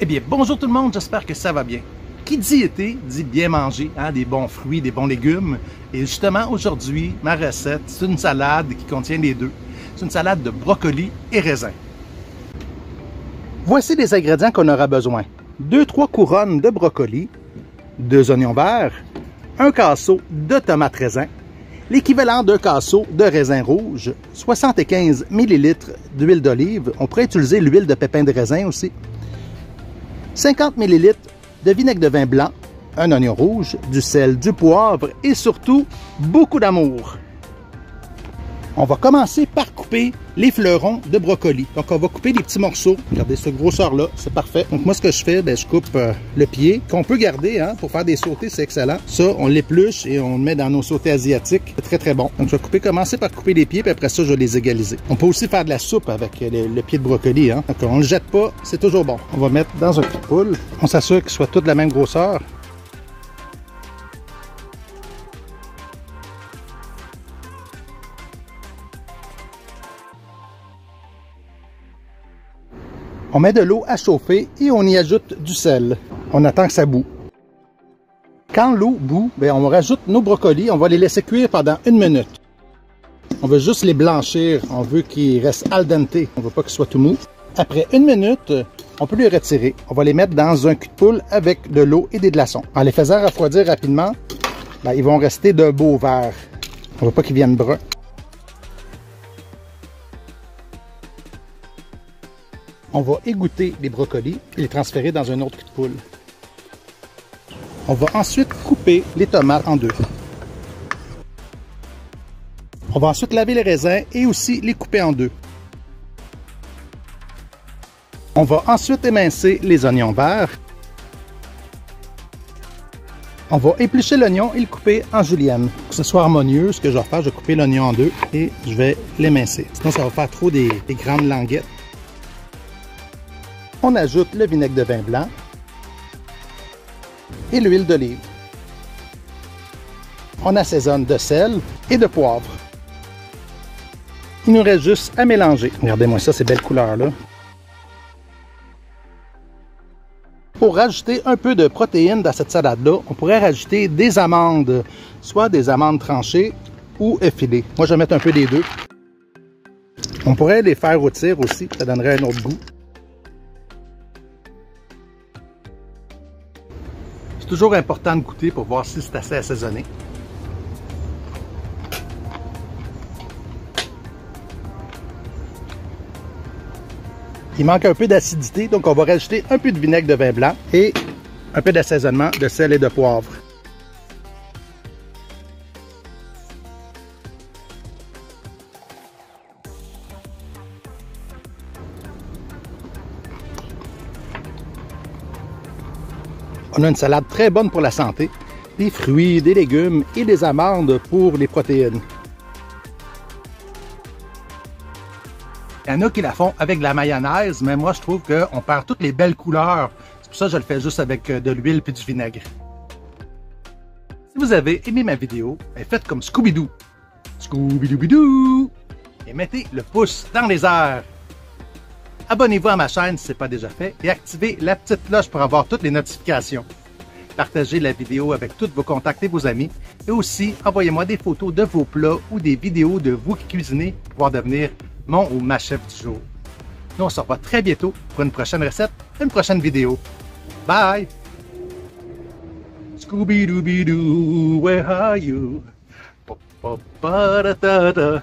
Eh bien, bonjour tout le monde, j'espère que ça va bien. Qui dit été, dit bien manger, hein, des bons fruits, des bons légumes. Et justement, aujourd'hui, ma recette, c'est une salade qui contient les deux. C'est une salade de brocoli et raisin. Voici les ingrédients qu'on aura besoin. 2-3 couronnes de brocoli, 2 oignons verts, un casseau de tomates raisin, l'équivalent d'un casseau de raisin rouge, 75 ml d'huile d'olive, on pourrait utiliser l'huile de pépins de raisin aussi, 50 ml de vinaigre de vin blanc, un oignon rouge, du sel, du poivre et surtout beaucoup d'amour. On va commencer par couper les fleurons de brocoli. Donc on va couper des petits morceaux. Regardez ce grosseur-là, c'est parfait. Donc moi ce que je fais, je coupe le pied, qu'on peut garder pour faire des sautés, c'est excellent. Ça, on l'épluche et on le met dans nos sautés asiatiques. C'est très très bon. Donc je vais commencer par couper les pieds, puis après ça, je vais les égaliser. On peut aussi faire de la soupe avec le pied de brocoli. Donc on ne le jette pas, c'est toujours bon. On va mettre dans un cul de poule. On s'assure qu'ils soient tous de la même grosseur. On met de l'eau à chauffer et on y ajoute du sel. On attend que ça bout. Quand l'eau bout, on rajoute nos brocolis. On va les laisser cuire pendant 1 minute. On veut juste les blanchir. On veut qu'ils restent al dente. On ne veut pas qu'ils soient tout mous. Après 1 minute, on peut les retirer. On va les mettre dans un cul de poule avec de l'eau et des glaçons. En les faisant refroidir rapidement, ils vont rester d'un beau vert. On ne veut pas qu'ils viennent bruns. On va égoutter les brocolis et les transférer dans un autre cul de poule. On va ensuite couper les tomates en deux. On va ensuite laver les raisins et aussi les couper en deux. On va ensuite émincer les oignons verts. On va éplucher l'oignon et le couper en julienne. Pour que ce soit harmonieux, ce que je vais faire, je vais couper l'oignon en deux et je vais l'émincer. Sinon, ça va faire trop des grandes languettes. On ajoute le vinaigre de vin blanc et l'huile d'olive. On assaisonne de sel et de poivre. Il nous reste juste à mélanger. Regardez-moi ça, ces belles couleurs-là. Pour rajouter un peu de protéines dans cette salade-là, on pourrait rajouter des amandes, soit des amandes tranchées ou effilées. Moi, je vais mettre un peu des deux. On pourrait les faire rôtir aussi, ça donnerait un autre goût. C'est toujours important de goûter pour voir si c'est assez assaisonné. Il manque un peu d'acidité, donc on va rajouter un peu de vinaigre de vin blanc et un peu d'assaisonnement de sel et de poivre. On a une salade très bonne pour la santé, des fruits, des légumes et des amandes pour les protéines. Il y en a qui la font avec de la mayonnaise, mais moi je trouve qu'on perd toutes les belles couleurs. C'est pour ça que je le fais juste avec de l'huile et du vinaigre. Si vous avez aimé ma vidéo, faites comme Scooby-Doo. Scooby-Doo-Bidoo! Et mettez le pouce dans les airs. Abonnez-vous à ma chaîne si ce n'est pas déjà fait et activez la petite cloche pour avoir toutes les notifications. Partagez la vidéo avec tous vos contacts et vos amis et aussi envoyez-moi des photos de vos plats ou des vidéos de vous qui cuisinez pour pouvoir devenir mon ou ma chef du jour. Nous on se revoit très bientôt pour une prochaine recette, une prochaine vidéo. Bye! Scooby-Doo-Bidoo, where are you? Pa-pa-pa-da-da-da.